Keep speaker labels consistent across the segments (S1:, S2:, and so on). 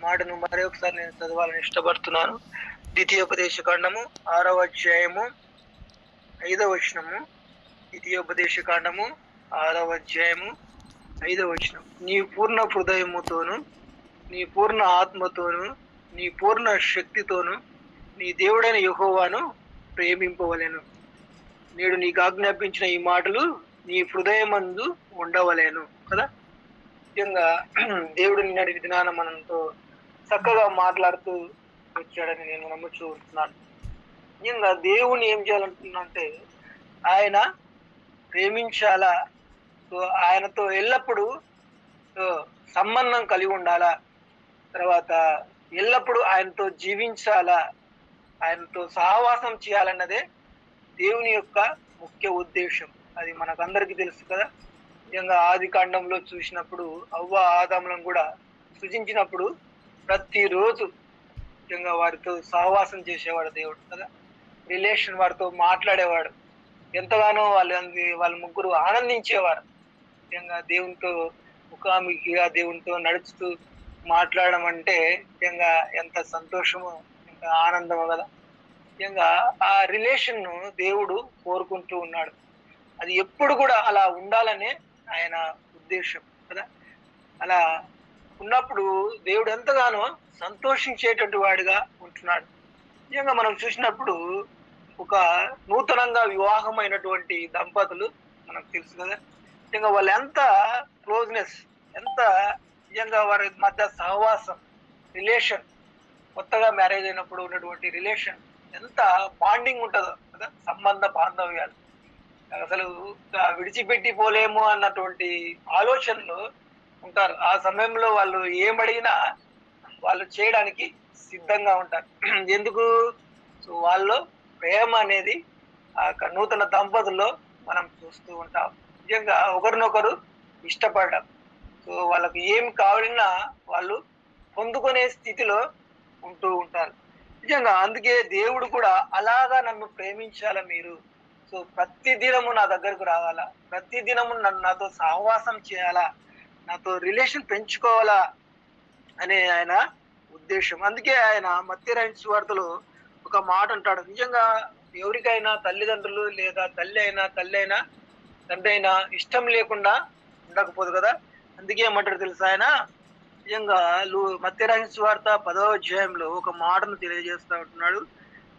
S1: మాటను మరొకసారి నేను చదవాలని ఇష్టపడుతున్నాను. ద్వితీయోపదేశ కాండము 6వ అధ్యాయము 5వ వచనము. ద్వితీయోపదేశ కాండము 6వ అధ్యాయము 5వ వచనం. నీ పూర్ణ హృదయముతోను, నీ పూర్ణ ఆత్మతోను, నీ పూర్ణ శక్తితోను నీ దేవుడైన యెహోవాను ప్రేమింపవలెను. నేడు నీకు ఆజ్ఞాపించిన ఈ మాటలు నీ హృదయమందు ఉండవలేను కదా. ముఖ్యంగా దేవుడు నిన్నటి దినాన మనతో చక్కగా మాట్లాడుతూ వచ్చాడని నేను నమ్ముతూ ఉంటున్నాను. ముఖ్యంగా దేవుని ఏం చేయాలంటున్నానంటే ఆయన ప్రేమించాలా, ఆయనతో ఎల్లప్పుడూ సంబంధం కలిగి ఉండాలా, తర్వాత ఎల్లప్పుడూ ఆయనతో జీవించాలా, ఆయనతో సహవాసం చేయాలన్నదే దేవుని యొక్క ముఖ్య ఉద్దేశం. అది మనకందరికీ తెలుసు కదా. ముఖ్యంగా ఆది కాండంలో చూసినప్పుడు అవ్వ ఆదాములను కూడా సృజించినప్పుడు ప్రతిరోజు ముఖ్యంగా వారితో సహవాసం చేసేవాడు దేవుడు కదా. రిలేషన్, వారితో మాట్లాడేవాడు. ఎంతగానో వాళ్ళ ముగ్గురు ఆనందించేవారు. ముఖ్యంగా దేవునితో ముఖాముఖిగా దేవునితో నడుచుతూ మాట్లాడడం అంటే ముఖ్యంగా ఎంత సంతోషమో, ఎంత ఆనందమో కదా. ముఖ్యంగా ఆ రిలేషన్ ను దేవుడు కోరుకుంటూ ఉన్నాడు. అది ఎప్పుడు కూడా అలా ఉండాలనే ఆయన ఉద్దేశం కదా. అలా ఉన్నప్పుడు దేవుడు ఎంతగానో సంతోషించేటువంటి వాడిగా ఉంటున్నాడు. నిజంగా మనం చూసినప్పుడు ఒక నూతనంగా వివాహమైనటువంటి దంపతులు మనకు తెలుసు కదా. నిజంగా వాళ్ళు ఎంత క్లోజ్నెస్, ఎంత నిజంగా వారి మధ్య సహవాసం, రిలేషన్, కొత్తగా మ్యారేజ్ అయినప్పుడు ఉన్నటువంటి రిలేషన్ ఎంత బాండింగ్ ఉంటుందో కదా. సంబంధ బాంధవ్యాలు అసలు విడిచిపెట్టి పోలేము అన్నటువంటి ఆలోచనలు ఉంటారు. ఆ సమయంలో వాళ్ళు ఏమడిగినా వాళ్ళు చేయడానికి సిద్ధంగా ఉంటారు. ఎందుకు? సో వాళ్ళు ప్రేమ అనేది ఆ నూతన దంపతుల్లో మనం చూస్తూ ఉంటాం. నిజంగా ఒకరినొకరు ఇష్టపడడం, సో వాళ్ళకి ఏం కావాలన్నా వాళ్ళు పొందుకునే స్థితిలో ఉంటూ ఉంటారు. నిజంగా అందుకే దేవుడు కూడా అలాగా నన్ను ప్రేమించాలా మీరు, సో ప్రతి దినము నా దగ్గరకు రావాలా, ప్రతి దినము నాతో సహవాసం చేయాలా, నాతో రిలేషన్ పెంచుకోవాలా అనే ఆయన ఉద్దేశం. అందుకే ఆయన మత్తయి రాసిన సువార్తలో ఒక మాట అంటాడు. నిజంగా ఎవరికైనా తల్లిదండ్రులు లేదా తండ్రి అయినా ఇష్టం లేకుండా ఉండకపోదు కదా. అందుకే ఏమంటాడు తెలుసా ఆయన, నిజంగా మత్తయి రాసిన సువార్త 10వ అధ్యాయంలో ఒక మాటను తెలియజేస్తా ఉంటున్నాడు.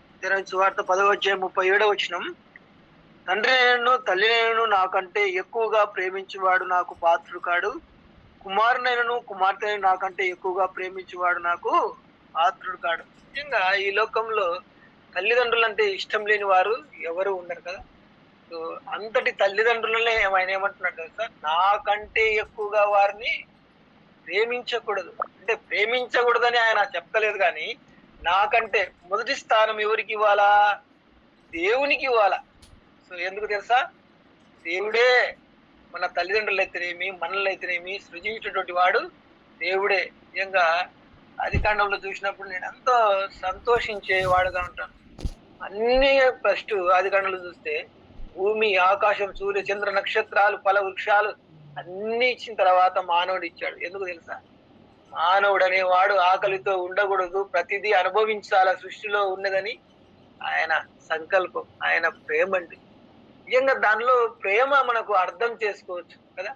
S1: మత్తయి రాసిన సువార్త 10వ అధ్యాయం 37వ వచనం. తండ్రినైనను తల్లినైనను నాకంటే ఎక్కువగా ప్రేమించేవాడు నాకు పాత్రుడు కాడు, కుమారునైనను కుమార్తెను నాకంటే ఎక్కువగా ప్రేమించేవాడు నాకు పాత్రుడు కాడు. నిజంగా ఈ లోకంలో తల్లిదండ్రులు అంటే ఇష్టం లేని వారు ఎవరు ఉండరు కదా. సో అంతటి తల్లిదండ్రులనే ఆయన ఏమంటున్నాడు తెలుసా, నాకంటే ఎక్కువగా వారిని ప్రేమించకూడదు. అంటే ప్రేమించకూడదని ఆయన చెప్పలేదు, కానీ నాకంటే మొదటి స్థానం ఎవరికి ఇవ్వాలా? దేవునికి ఇవ్వాలా. సో ఎందుకు తెలుసా, దేవుడే మన తల్లిదండ్రులు అయితేనేమి, మనల్ని అయితేనేమి సృజించినటువంటి వాడు దేవుడే. నిజంగా ఆది కాండంలో చూసినప్పుడు నేను ఎంతో సంతోషించేవాడుగా ఉంటాను. అన్ని ఫస్ట్ ఆది కాండంలో చూస్తే భూమి, ఆకాశం, సూర్య, చంద్ర, నక్షత్రాలు, ఫల వృక్షాలు అన్ని ఇచ్చిన తర్వాత మానవుడు ఇచ్చాడు. ఎందుకు తెలుసా, మానవుడు అనేవాడు ఆకలితో ఉండకూడదు, ప్రతిదీ అనుభవించాల సృష్టిలో ఉన్నదని ఆయన సంకల్పం, ఆయన ప్రేమ. అంటే నిజంగా దానిలో ప్రేమ మనకు అర్థం చేసుకోవచ్చు కదా.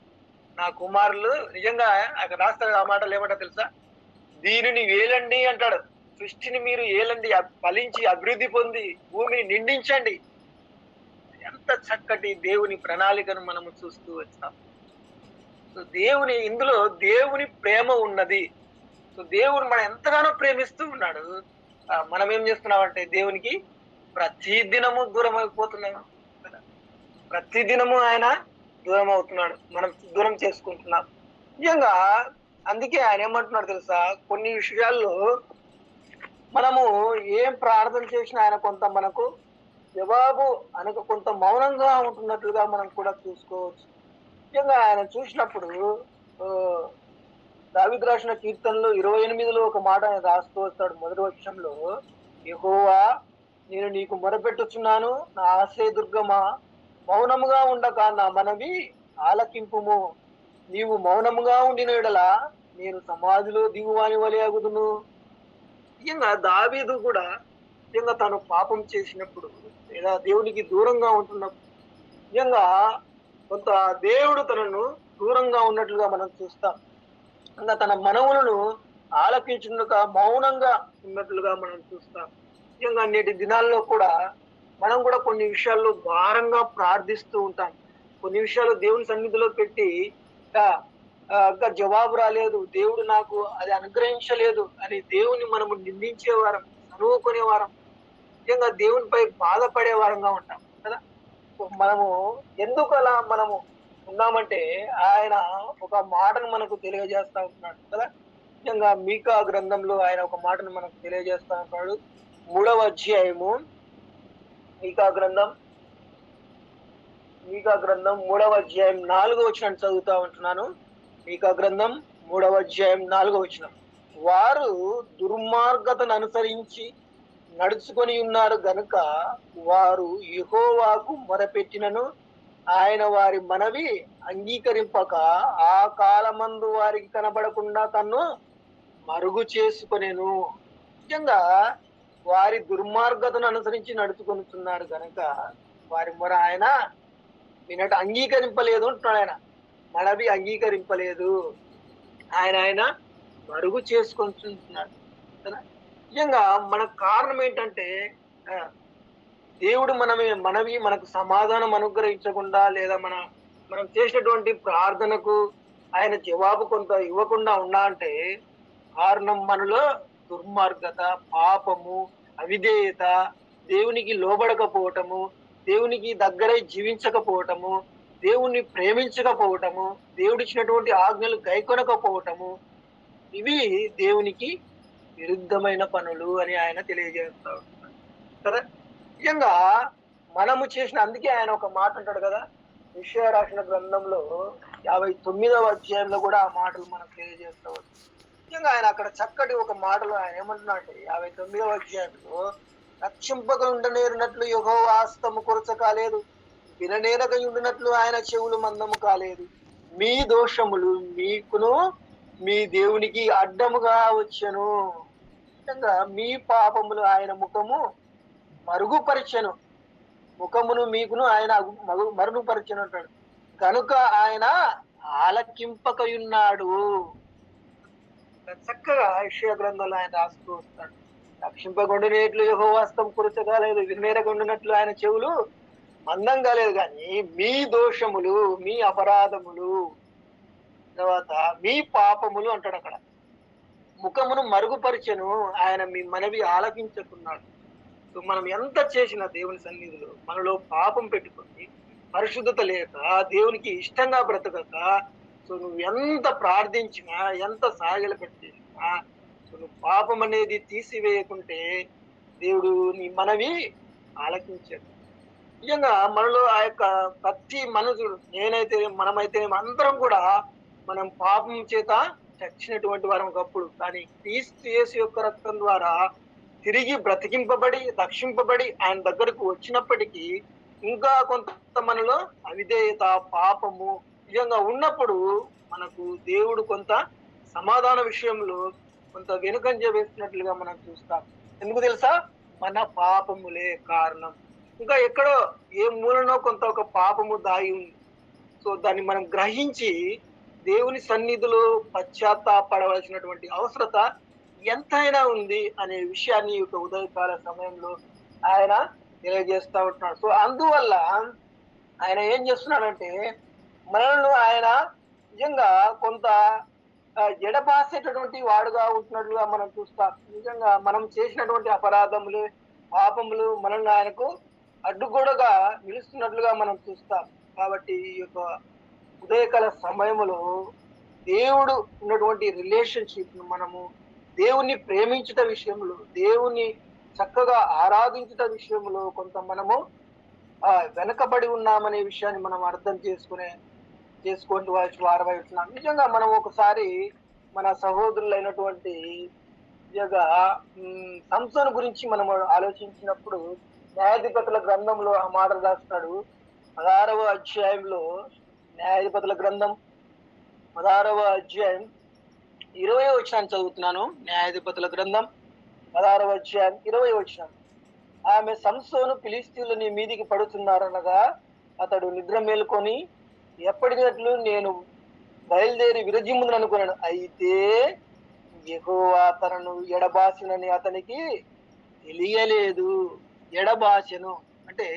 S1: నా కుమారులు నిజంగా అక్కడ రాస్తాడు ఆ మాటలు ఏమంటా తెలుసా, దీనిని ఏలండి అంటాడు. సృష్టిని మీరు ఏలండి, ఫలించి అభివృద్ధి పొంది భూమిని నిండించండి. ఎంత చక్కటి దేవుని ప్రణాళికను మనము చూస్తూ వచ్చాం. సో ఇందులో దేవుని ప్రేమ ఉన్నది. సో దేవుడు మనం ఎంతగానో ప్రేమిస్తూ ఉన్నాడు. మనం ఏం చేస్తున్నామంటే దేవునికి ప్రతి దినము దూరం అయిపోతున్నాము, ప్రతి దినము ఆయన దూరం అవుతున్నాడు, మనం దూరం చేసుకుంటున్నాం. నిజంగా అందుకే ఆయన ఏమంటున్నాడు తెలుసా, కొన్ని విషయాల్లో మనము ఏం ప్రార్థన చేసినా ఆయన కొంత మనకు జవాబు అనక కొంత మౌనంగా ఉంటున్నట్లుగా మనం కూడా చూసుకోవచ్చు. ముఖ్యంగా ఆయన చూసినప్పుడు దావీదు రాసిన కీర్తనలో 28లో ఒక మాట ఆయన రాస్తూ వస్తాడు. మొదటి వచనంలో, యెహోవా నేను నీకు మొరపెట్టుచున్నాను, నా ఆశ్రయదుర్గమా, మౌనముగా ఉండక నా మనవి ఆలకింపుము. నీవు మౌనముగా ఉండిన యెడల నేను సమాధిలో దిగువాని వలె అగుదును. నిజంగా దావీదు కూడా నిజంగా తను పాపం చేసినప్పుడు లేదా దేవునికి దూరంగా ఉంటున్నప్పుడు నిజంగా కొంత దేవుడు తనను దూరంగా ఉన్నట్లుగా మనం చూస్తాం. ఇంకా తన మనవులను ఆలకించుండక మౌనంగా ఉన్నట్లుగా మనం చూస్తాం. ముఖ్యంగా నేటి దినాల్లో కూడా మనం కూడా కొన్ని విషయాల్లో భారంగా ప్రార్థిస్తూ ఉంటాం. కొన్ని విషయాలు దేవుని సన్నిధిలో పెట్టి ఇంకా ఇంకా జవాబు రాలేదు, దేవుడు నాకు అది అనుగ్రహించలేదు అని దేవుని మనము నిందించేవారం, చదువుకునేవారం, ముఖ్యంగా దేవునిపై బాధపడే వారంగా ఉంటాం కదా. మనము ఎందుకు అలా మనము ఉన్నామంటే ఆయన ఒక మాటను మనకు తెలియజేస్తా ఉంటున్నాడు కదా. ముఖ్యంగా మీకా గ్రంథంలో ఆయన ఒక మాటను మనకు తెలియజేస్తా ఉంటాడు. 3వ అధ్యాయము మీకా గ్రంథం 3వ అధ్యాయం 4వ వచనం చదువుతా ఉంటున్నాను. మీకా గ్రంథం 3వ అధ్యాయం 4వ వచనం. వారు దుర్మార్గతను అనుసరించి నడుచుకొని ఉన్నారు గనుక వారు యెహోవాకు మొరపెట్టినను ఆయన వారి మనవి అంగీకరింపక ఆ కాలమందు వారికి కనబడకుండా తన్ను మరుగు చేసుకొనెను. నిజంగా వారి దుర్మార్గతను అనుసరించి నడుచుకొనుచున్నారు గనక వారి మొర ఆయన అంగీకరింపలేదు అంటున్నాడు. ఆయన మనవి అంగీకరింపలేదు, ఆయన మరుగు చేసుకుంటున్నాడు కదా. నిజంగా మనకు కారణం ఏంటంటే దేవుడు మనవి మనకు సమాధానం అనుగ్రహించకుండా లేదా మనం చేసినటువంటి ప్రార్థనకు ఆయన జవాబు కొంత ఇవ్వకుండా ఉన్నా అంటే కారణం మనలో దుర్మార్గత, పాపము, అవిధేయత, దేవునికి లోబడకపోవటము, దేవునికి దగ్గరై జీవించకపోవటము, దేవుణ్ణి ప్రేమించకపోవటము, దేవుడిచ్చినటువంటి ఆజ్ఞలు గైకొనకపోవటము, ఇవి దేవునికి విరుద్ధమైన పనులు అని ఆయన తెలియజేస్తా ఉంటున్నాడు కదా. నిజంగా మనము చేసిన, అందుకే ఆయన ఒక మాట అంటాడు కదా, యెషయా రాసిన గ్రంథంలో 59వ అధ్యాయంలో కూడా ఆ మాటలు మనకు తెలియజేస్తాడు. నిజంగా ఆయన అక్కడ చక్కటి ఒక మాటలు ఆయన ఏమంటున్నా అంటే 59వ అధ్యాయంలో, రక్షింపక ఉండనేరినట్లు యెహోవా హస్తము కొరచ కాలేదు, విననేరక ఉండినట్లు ఆయన చెవులు మందము కాలేదు, మీ దోషములు మీకును మీ దేవునికి అడ్డముగా వచ్చెను. నిజంగా మీ పాపములు ఆయన ముఖము మరుగుపరిచెను, ముఖమును మీకును ఆయన మరుగుపరిచెను అంటాడు. కనుక ఆయన ఆలకింపకయున్నాడు. చక్కగా యెషయా గ్రంథంలో ఆయన రాస్తూ వస్తాడు. రక్షింపగొండినట్లు యెహోవా హస్తం కురచగాలేదు, విననేరగొండినట్లు ఆయన చెవులు మందం కాలేదు. కానీ మీ దోషములు, మీ అపరాధములు, తర్వాత మీ పాపములు అంటాడు అక్కడ, ముఖమును మరుగుపరిచెను, ఆయన మీ మనవి ఆలకించుకున్నాడు. మనం ఎంత చేసినా దేవుని సన్నిధిలో మనలో పాపం పెట్టుకొని పరిశుద్ధత లేక దేవునికి ఇష్టంగా బ్రతకక, సో నువ్వు ఎంత ప్రార్థించినా ఎంత సాగిల పెట్టినా నువ్వు పాపం అనేది తీసివేయకుంటే దేవుడు నీ మనవి ఆలకించాడు. నిజంగా మనలో ఆ యొక్క ప్రతి మనుషుడు, మనమైతే అందరం కూడా మనం పాపం చేత చచ్చినటువంటి వారం ఒకప్పుడు, కానీ క్రీస్తు యేసు యొక్క రక్తం ద్వారా తిరిగి బ్రతికింపబడి రక్షింపబడి ఆయన దగ్గరకు వచ్చినప్పటికీ ఇంకా కొంత మనలో అవిధేయత, పాపము నిజంగా ఉన్నప్పుడు మనకు దేవుడు కొంత సమాధాన విషయంలో కొంత వెనుకంజ వేస్తున్నట్లుగా మనం చూస్తాం. ఎందుకు తెలుసా? మన పాపములే కారణం. ఇంకా ఎక్కడో ఏ మూలనో కొంత ఒక పాపము దాగి ఉంది. సో దాన్ని మనం గ్రహించి దేవుని సన్నిధిలో పశ్చాత్తాపడవలసినటువంటి అవసరత ఎంతైనా ఉంది అనే విషయాన్ని ఒక ఉదయకాల సమయంలో ఆయన తెలియజేస్తా ఉంటున్నాడు. సో అందువల్ల ఆయన ఏం చేస్తున్నాడంటే మనల్ని ఆయన నిజంగా కొంత ఎడబాసేటటువంటి వాడుగా ఉంటున్నట్లుగా మనం చూస్తాం. నిజంగా మనం చేసినటువంటి అపరాధములు, పాపములు మనల్ని ఆయనకు అడ్డుగోడగా నిలుస్తున్నట్లుగా మనం చూస్తాం. కాబట్టి ఈ యొక్క ఉదయకాల సమయంలో దేవుడు ఉన్నటువంటి రిలేషన్షిప్ ను మనము దేవుణ్ణి ప్రేమించుట విషయంలో, దేవుణ్ణి చక్కగా ఆరాధించుట విషయంలో కొంత మనము వెనకబడి ఉన్నామనే విషయాన్ని మనం అర్థం చేసుకోండి వారమై ఉంటున్నాం. నిజంగా మనం ఒకసారి మన సహోదరులైనటువంటి నిజంగా సంసోను గురించి మనం ఆలోచించినప్పుడు న్యాయాధిపతుల గ్రంథంలో ఆ మాటలు రాస్తాడు. 16వ అధ్యాయంలో, న్యాయాధిపతుల గ్రంథం 16వ అధ్యాయం 20వ వచనాన్ని చదువుతున్నాను. న్యాయాధిపతుల గ్రంథం 16వ అధ్యాయం 20వ వచనం. ఆమె సంసోను ఫిలిష్తీయులు నీ మీదికి పడుతున్నారనగా అతడు నిద్ర మేలుకొని ఎప్పటికట్లు నేను బయలుదేరి విరజిమ్మును అనుకున్నాను. అయితే యెహోవా తనను ఎడబాసినని అతనికి తెలియలేదు. ఎడబాసెను అంటే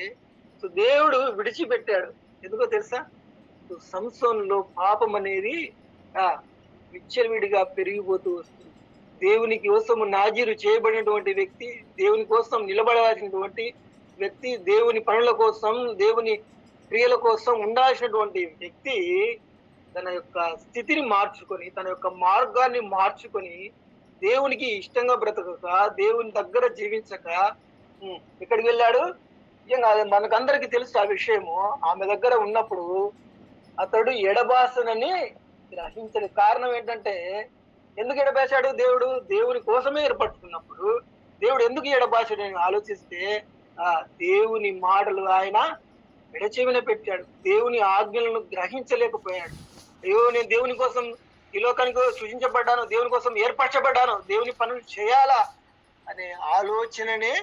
S1: దేవుడు విడిచిపెట్టాడు. ఎందుకో తెలుసా? సంసోనులో పాపం అనేది విచ్చలవిడిగా పెరిగిపోతూ వస్తుంది. దేవుని కోసం నాజీరు చేయబడినటువంటి వ్యక్తి, దేవుని కోసం నిలబడాల్సినటువంటి వ్యక్తి, దేవుని పనుల కోసం, దేవుని క్రియల కోసం ఉండాల్సినటువంటి వ్యక్తి తన యొక్క స్థితిని మార్చుకొని, తన యొక్క మార్గాన్ని మార్చుకొని, దేవునికి ఇష్టంగా బ్రతకక, దేవుని దగ్గర జీవించక ఎక్కడికి వెళ్ళాడు? నిజంగా మనకందరికీ తెలుసు ఆ విషయము. ఆమె దగ్గర ఉన్నప్పుడు అతడు ఎడబాసనని గ్రహించని కారణం ఏంటంటే, ఎందుకు ఎడబాశాడు? దేవుని కోసమే ఏర్పడుతున్నప్పుడు దేవుడు ఎందుకు ఎడబాశాడని ఆలోచిస్తే దేవుని మాటలు ఆయన ఎడచెవిన పెట్టాడు. దేవుని ఆజ్ఞలను గ్రహించలేకపోయాడు. అయ్యో, నేను దేవుని కోసం ఈ లోకానికి సృజించబడ్డాను, దేవుని కోసం ఏర్పరచబడ్డాను, దేవుని పనులు చేయాలా అనే ఆలోచననే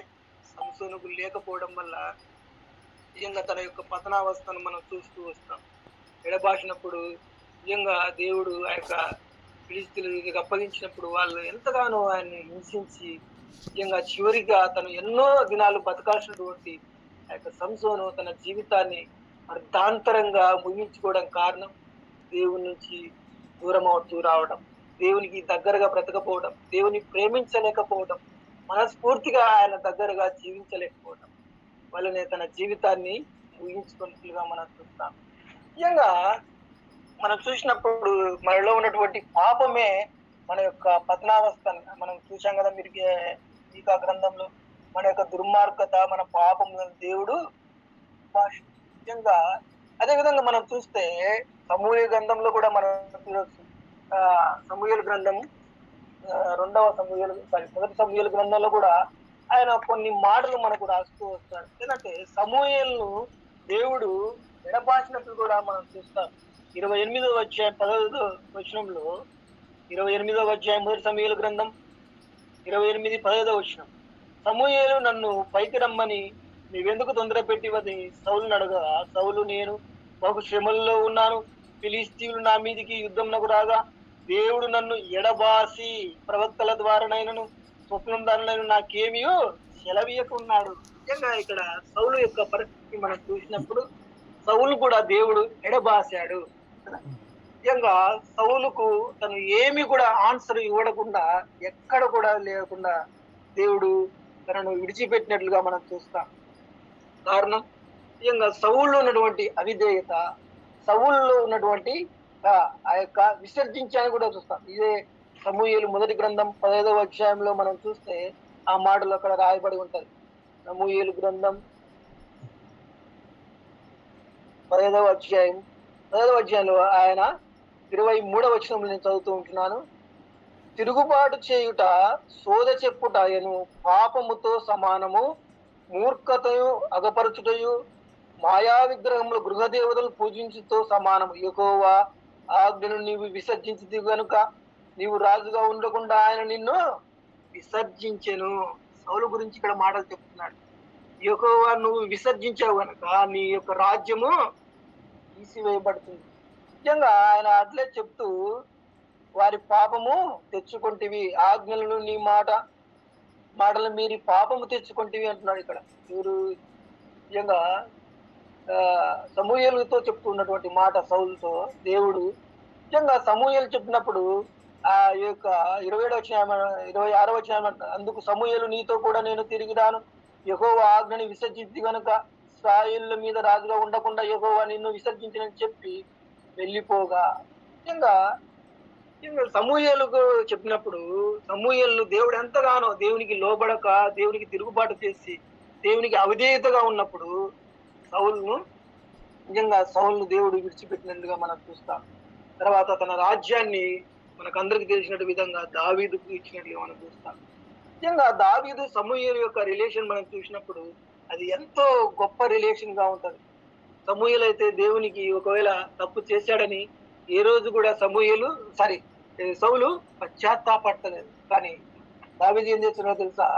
S1: సంసోనుకు లేకపోవడం వల్ల నిజంగా తన యొక్క పతనావస్థను మనం చూస్తూ వస్తాం. ఎడబాసినప్పుడు నిజంగా దేవుడు ఆ యొక్క ఫిలిష్తీయులకు అప్పగించినప్పుడు వాళ్ళు ఎంతగానో ఆయన్ని హింసించి నిజంగా చివరిగా తను ఎన్నో దినాలు బతకాల్సినటువంటి ఆ యొక్క సంసోను తన జీవితాన్ని అర్ధాంతరంగా ముగించుకోవడం కారణం దేవుని నుంచి దూరం అవుతూ రావడం, దేవునికి దగ్గరగా బ్రతకపోవడం, దేవుని ప్రేమించలేకపోవడం, మనస్ఫూర్తిగా ఆయన దగ్గరగా జీవించలేకపోవడం వల్లనే తన జీవితాన్ని ముగించుకున్నట్లుగా మనం చూస్తాం. ముఖ్యంగా మనం చూసినప్పుడు మనలో ఉన్నటువంటి పాపమే మన యొక్క పతనావస్థ మనం చూసాం కదా. మీరు మీకా గ్రంథంలో మన యొక్క దుర్మార్గత, మన పాపములను దేవుడు నిజంగా అదేవిధంగా మనం చూస్తే సమూయేలు గ్రంథంలో కూడా మనం చూడవచ్చు. సమూయేలు గ్రంథము మొదటి సమూయేలు గ్రంథంలో కూడా ఆయన కొన్ని మాటలు మనకు రాస్తూ వస్తాడు. ఎందుకంటే సమూయేలును దేవుడు ఎడబాసినట్లు కూడా మనం చూస్తాం. 28వ అధ్యాయం 15వ వచనంలో 28వ అధ్యాయం మొదటి సమూయేలు గ్రంథం 28-15 సమూయేలు నన్ను పైకి రమ్మని నీవెందుకు తొందర పెట్టివని సౌలుని అడగగా, సౌలు నేను బహు శ్రమల్లో ఉన్నాను, ఫిలిష్తీయులు నా మీదికి యుద్ధంనకు రాగా దేవుడు నన్ను ఎడబాసి ప్రవక్తల ద్వారానైనను స్వప్నం దానినైనా నాకేమియో సెలవీయకున్నాడు. నిజంగా ఇక్కడ సౌలు యొక్క పరిస్థితి మనం చూసినప్పుడు సౌలు కూడా దేవుడు ఎడబాసాడు. నిజంగా సౌలుకు తను ఏమి కూడా ఆన్సర్ ఇవ్వకుండా, ఎక్కడ కూడా లేకుండా దేవుడు తనను విడిచిపెట్టినట్లుగా మనం చూస్తాం. కారణం నిజంగా సౌల్లో ఉన్నటువంటి అవిధేయత, సౌల్లో ఉన్నటువంటి ఆ యొక్క విసర్జించాలని కూడా చూస్తాం. ఇదే సమూయేలు మొదటి గ్రంథం 15వ అధ్యాయంలో మనం చూస్తే ఆ మాటలు అక్కడ రాయబడి ఉంటాయి. సమూయేలు గ్రంథం 15వ అధ్యాయంలో ఆయన 23వ వచనంలో నేను చదువుతూ ఉంటున్నాను. తిరుగుబాటు చేయుట సోద చెప్పుటయను పాపముతో సమానము, మూర్ఖతయు అగపరచుటయు మాయా విగ్రహములు గృహదేవతలు పూజించుతో సమానము. యెహోవా ఆజ్ఞను నీవు విసర్జించి గనుక నీవు రాజుగా ఉండకుండా ఆయన నిన్ను విసర్జించెను. సౌలు గురించి ఇక్కడ మాటలు చెప్తున్నాడు. యెహోవా నువ్వు విసర్జించావు గనుక నీ యొక్క రాజ్యము తీసివేయబడుతుంది. నిజంగా ఆయన అట్లే చెప్తూ వారి పాపము తెచ్చుకుంటేవి, ఆజ్ఞలను నీ మాటలు మీరి పాపము తెచ్చుకుంటేవి అంటున్నాడు ఇక్కడ. వీరు నిజంగా సమూయేలుతో చెప్తున్నటువంటి మాట సౌలుతో దేవుడు నిజంగా సమూయేలు చెప్పినప్పుడు ఆ యొక్క 26వ వచనం అందుకు సమూయేలు నీతో కూడా నేను తిరిగి రాను, యెహోవా ఆజ్ఞని విసర్జించి గనుక ఇశ్రాయేలుల మీద రాజుగా ఉండకుండా యెహోవా నిన్ను విసర్జించినని చెప్పి వెళ్ళిపోగా. నిజంగా సమూయేలుకు చెప్పినప్పుడు సమూయేలు దేవుడు ఎంతగానో దేవునికి లోబడక, దేవునికి తిరుగుబాటు చేసి, దేవునికి అవిధేయతగా ఉన్నప్పుడు సౌలును దేవుడు విడిచిపెట్టినట్టుగా మనం చూస్తాం. తర్వాత తన రాజ్యాన్ని మనకందరికి తెలిసినట్టు విధంగా దావీదుకు ఇచ్చినట్లుగా మనం చూస్తాం. నిజంగా దావీదు సమూయేలు యొక్క రిలేషన్ మనం చూసినప్పుడు అది ఎంతో గొప్ప రిలేషన్ గా ఉంటది. సమూయేలు అయితే దేవునికి ఒకవేళ తప్పు చేశాడని ఏ రోజు కూడా సౌలు పశ్చాత్తాపడతలేదు. కానీ దావీదు ఏం చేస్తున్నాడో తెలుసా?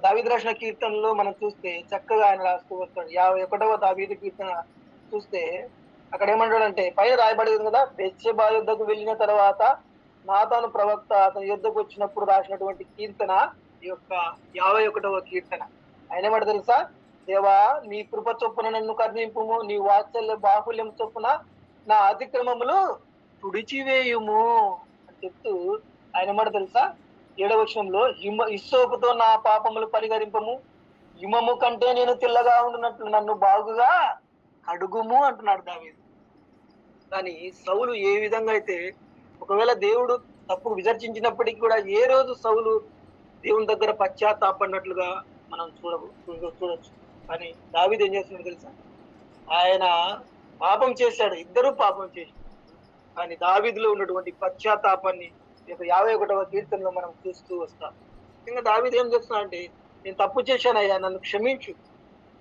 S1: దావీదు రాసిన కీర్తనలో మనం చూస్తే చక్కగా ఆయన రాస్తూ వస్తాడు. 51వ దావీదు కీర్తన చూస్తే అక్కడ ఏమంటాడంటే పైన రాయబడింది కదా, బెత్షెబా యుద్ధకు వెళ్ళిన తర్వాత నాతాను ప్రవక్త అతని యుద్ధకు వచ్చినప్పుడు రాసినటువంటి కీర్తన ఈ యొక్క 51వ కీర్తన. ఆయన ఏమంటాడు తెలుసా? దేవా, నీ కృప చొప్పున నన్ను కరుణింపుము, నీ వాత్సల్య బాహుల్యం చొప్పున నా అతిక్రమములు తుడిచివేయుము అని చెప్తూ ఆయన ఏమంటాడు తెలుసా? 7వ వచనంలో ఇస్సోపుతో నా పాపములు పరిహరింపము, హిమము కంటే నేను తెల్లగా ఉండునట్లు నన్ను బాగుగా కడుగుము అంటున్నాడు దావీదు. కానీ సౌలు ఏ విధంగా అయితే ఒకవేళ దేవుడు తప్పుడు విసర్జించినప్పటికీ కూడా ఏ రోజు సౌలు దేవుని దగ్గర పశ్చాత్తాపడినట్లుగా మనం చూడొచ్చు. కానీ దావీదు ఏం చేస్తున్నాడు తెలుసా? ఆయన పాపం చేశాడు, ఇద్దరు పాపం చేశాడు. కానీ దావీదులో ఉన్నటువంటి పశ్చాత్తాపాన్ని 51వ కీర్తనలో మనం చూస్తూ వస్తాం. ఇంకా దావీదు ఏం చేస్తున్నా అంటే, నేను తప్పు చేశానయ్యా, నన్ను క్షమించు,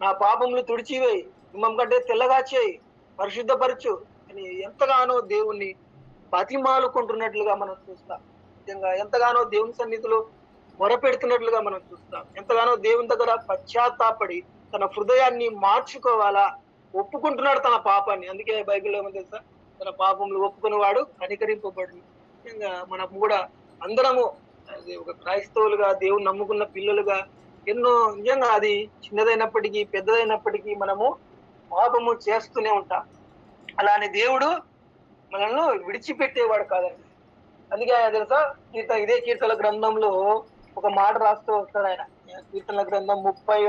S1: నా పాపములు తుడిచివేయి, హిమం కంటే తెల్లగా చేయి, పరిశుద్ధపరచు అని ఎంతగానో దేవుణ్ణి బతిమాలుకుంటున్నట్లుగా మనం చూస్తాం. నిజంగా ఎంతగానో దేవుని సన్నిధిలో మొరపెడుతున్నట్లుగా మనం చూస్తాం. ఎంతగానో దేవుని దగ్గర పశ్చాత్తాపడి తన హృదయాన్ని మార్చుకోవాలా, ఒప్పుకుంటున్నాడు తన పాపాన్ని. అందుకే బైబిల్లో ఏమో తెలుసా? తన పాపములు ఒప్పుకునేవాడు కనికరింపబడు. నిజంగా మనం కూడా అందరము ఒక క్రైస్తవులుగా, దేవుని నమ్ముకున్న పిల్లలుగా ఎన్నో నిజంగా అది చిన్నదైనప్పటికీ పెద్దదైనప్పటికీ మనము పాపము చేస్తూనే ఉంటాం. అలానే దేవుడు మనల్ని విడిచిపెట్టేవాడు కాదండి. అందుకే ఆయన తెలుసా, ఇదే కీర్తన గ్రంథంలో ఒక మాట రాస్తూ వస్తాడు ఆయన. కీర్తన గ్రంథం 30వ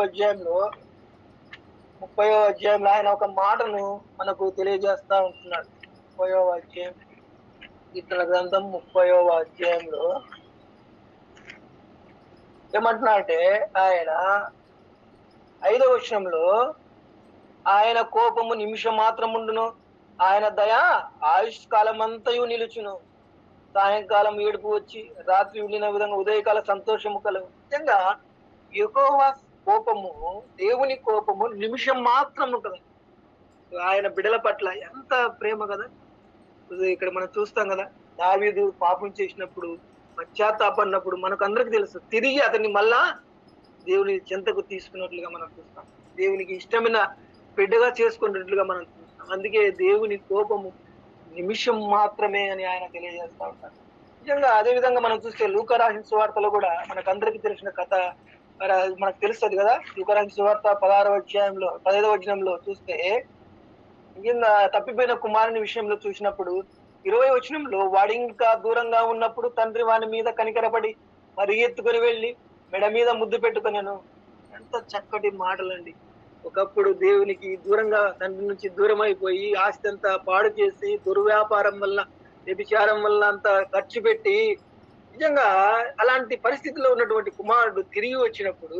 S1: అధ్యాయంలో ఆయన ఒక మాటను మనకు తెలియజేస్తా ఉంటున్నాడు. 30వ అధ్యాయం కీర్తన గ్రంథం 30వ అధ్యాయంలో ఏమంటున్నా అంటే ఆయన 5వ వచనంలో ఆయన కోపము నిమిషం మాత్రం ఉండును, ఆయన దయ ఆయుష్ కాలం అంతయు నిలుచును, సాయంకాలం ఏడుపు వచ్చి రాత్రి ఉండిన విధంగా ఉదయకాల సంతోషము కలుగు. నిజంగా యెహోవా కోపము, దేవుని కోపము నిమిషం మాత్రం ఉంటుంది. ఆయన బిడల పట్ల ఎంత ప్రేమ కదా. ఇక్కడ మనం చూస్తాం కదా, దావీదు పాపం చేసినప్పుడు పశ్చాత్తాపడినప్పుడు మనకు అందరికి తెలుసు, తిరిగి అతన్ని మళ్ళా దేవుని చెంతకు తీసుకున్నట్లుగా మనం చూస్తాం. దేవునికి ఇష్టమైన బిడ్డగా చేసుకున్నట్లుగా మనం చూస్తాం. అందుకే దేవుని కోపము నిమిషం మాత్రమే అని ఆయన తెలియజేస్తా ఉంటారు. నిజంగా అదే విధంగా మనం చూస్తే లూకా రాసిన సువార్తలో కూడా మనకు అందరికి తెలిసిన కథ మనకు తెలుస్తుంది కదా. లూకా రాసిన సువార్త 16వ అధ్యాయంలో 15వ వచనంలో చూస్తే నిజంగా తప్పిపోయిన కుమారుని విషయంలో చూసినప్పుడు 20వ వచనంలో వాడు ఇంకా దూరంగా ఉన్నప్పుడు తండ్రి వాని మీద కనికరపడి పరిగెత్తుకొని వెళ్ళి మెడ మీద ముద్దు పెట్టుకున్నాను. ఎంత చక్కటి మాటలండి. ఒకప్పుడు దేవునికి దూరంగా, తండ్రి నుంచి దూరం అయిపోయి ఆస్తి అంతా పాడు చేసి దుర్వ్యాపారం వల్ల, వ్యభిచారం వల్ల అంతా ఖర్చు పెట్టి నిజంగా అలాంటి పరిస్థితిలో ఉన్నటువంటి కుమారుడు తిరిగి వచ్చినప్పుడు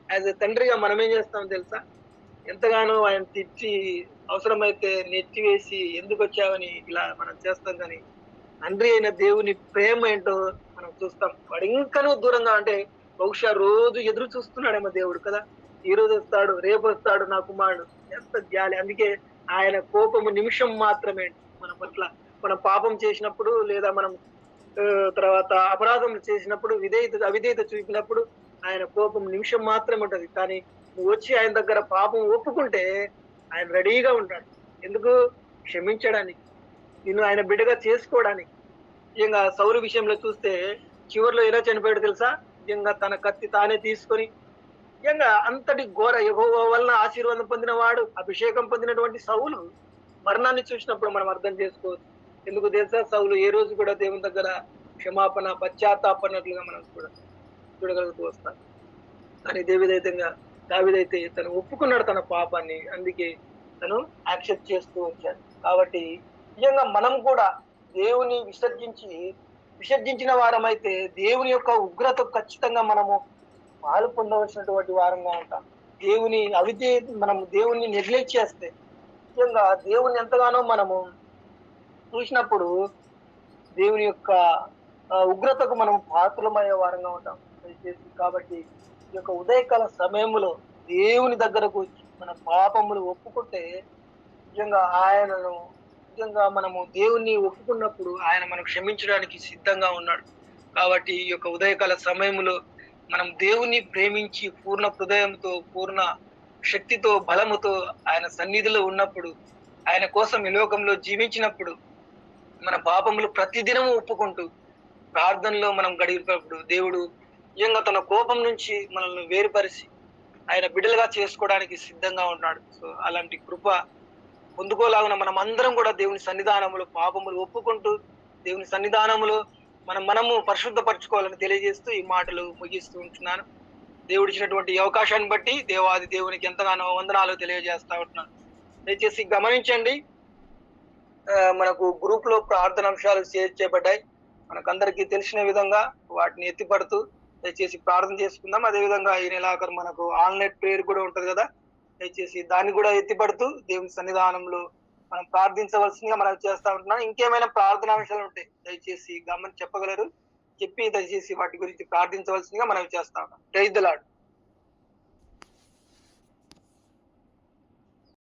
S1: యాజ్ ఎ తండ్రిగా మనం ఏం చేస్తాం తెలుసా? ఎంతగానో ఆయన తిట్టి అవసరమైతే నెట్టివేసి ఎందుకు వచ్చావని ఇలా మనం చేస్తాం. కానీ తండ్రి అయిన దేవుని ప్రేమ ఏంటో మనం చూస్తాం. వాడు ఇంకనూ దూరంగా, అంటే బహుశా రోజు ఎదురు చూస్తున్నాడేమో దేవుడు కదా, ఈ రోజు వస్తాడు, రేపు వస్తాడు నా కుమారుడు. ఎంత జాలి. అందుకే ఆయన కోపము నిమిషం మాత్రమే మన పట్ల. మనం పాపం చేసినప్పుడు లేదా మనం తర్వాత అపరాధం చేసినప్పుడు అవిధేయత చూపినప్పుడు ఆయన కోపం నిమిషం మాత్రమే ఉంటది. కానీ నువ్వు వచ్చి ఆయన దగ్గర పాపం ఒప్పుకుంటే ఆయన రెడీగా ఉంటాడు. ఎందుకు? క్షమించడానికి, నిన్ను ఆయన బిడ్డగా చేసుకోవడానికి. నిజంగా సౌలు విషయంలో చూస్తే చివరిలో ఎలా చనిపోయాడు తెలుసా? నిజంగా తన కత్తి తానే తీసుకొని, నిజంగా అంతటి ఘోర యెహోవా వలన ఆశీర్వాదం పొందిన వాడు, అభిషేకం పొందినటువంటి సౌలు మరణాన్ని చూసినప్పుడు మనం అర్థం చేసుకోవచ్చు. ఎందుకు తెలుసా? సౌలు ఏ రోజు కూడా దేవుని దగ్గర క్షమాపణ, పశ్చాత్తాపడినట్లుగా మనం చూడగలుగుతూ వస్తాం. కానీ దావీదైతే తను ఒప్పుకున్నాడు తన పాపాన్ని. అందుకే తను యాక్సెప్ట్ చేస్తూ వచ్చాడు. కాబట్టి నిజంగా మనం కూడా దేవుని విసర్జించిన వారమైతే దేవుని యొక్క ఉగ్రత ఖచ్చితంగా మనము పాలు పొందవలసినటువంటి వారంగా ఉంటాం. మనం దేవుని నెగ్లెక్ట్ చేస్తే నిజంగా దేవుని ఎంతగానో మనము చూసినప్పుడు దేవుని యొక్క ఉగ్రతకు మనం పాత్రలమయ్యే వారంగా ఉంటాం. కాబట్టి ఈ యొక్క ఉదయకాల సమయంలో దేవుని దగ్గరకు వచ్చి మన పాపములు ఒప్పుకుంటే నిజంగా ఆయనను ప్రాముఖ్యంగా మనము దేవుణ్ణి ఒప్పుకున్నప్పుడు ఆయన మనం క్షమించడానికి సిద్ధంగా ఉన్నాడు. కాబట్టి ఈ యొక్క ఉదయకాల సమయంలో మనం దేవుణ్ణి ప్రేమించి పూర్ణ హృదయంతో, పూర్ణ శక్తితో, బలముతో ఆయన సన్నిధిలో ఉన్నప్పుడు, ఆయన కోసం ఈ లోకంలో జీవించినప్పుడు, మన పాపములు ప్రతిదినము ఒప్పుకుంటూ ప్రార్థనలో మనం గడిపినప్పుడు దేవుడు నిజంగా తన కోపం నుంచి మనల్ని వేరుపరిచి ఆయన బిడ్డలుగా చేసుకోవడానికి సిద్ధంగా ఉన్నాడు. సో అలాంటి కృప పొందుకోలాగున మనం అందరం కూడా దేవుని సన్నిధానములో పాపములు ఒప్పుకుంటూ దేవుని సన్నిధానములో మనము పరిశుద్ధపరచుకోవాలని తెలియజేస్తూ ఈ మాటలు ముగిస్తూ ఉంటున్నాను. దేవుడు ఇచ్చినటువంటి ఈ అవకాశాన్ని బట్టి దేవాది దేవునికి ఎంతగానో వందనాలు తెలియజేస్తా ఉంటున్నాను. దయచేసి గమనించండి, మనకు గ్రూప్ లో ప్రార్థన అంశాలు షేర్ చేయబడ్డాయి. మనకందరికీ తెలిసిన విధంగా వాటిని ఎత్తిపడుతూ దయచేసి ప్రార్థన చేసుకుందాం. అదేవిధంగా ఈ నెలాఖరు మనకు ఆన్లైన్ ప్రేయర్ కూడా ఉంటది కదా, దయచేసి దాన్ని కూడా ఎత్తిపడుతూ దేవుని సన్నిధానంలో మనం ప్రార్థించవలసిందిగా మనం చేస్తా ఉంటున్నాం. ఇంకేమైనా ప్రార్థన అంశాలు ఉంటే దయచేసి చెప్పగలరు, చెప్పి దయచేసి వాటి గురించి ప్రార్థించవలసిందిగా మనం చేస్తా ఉన్నాం. Praise the lord.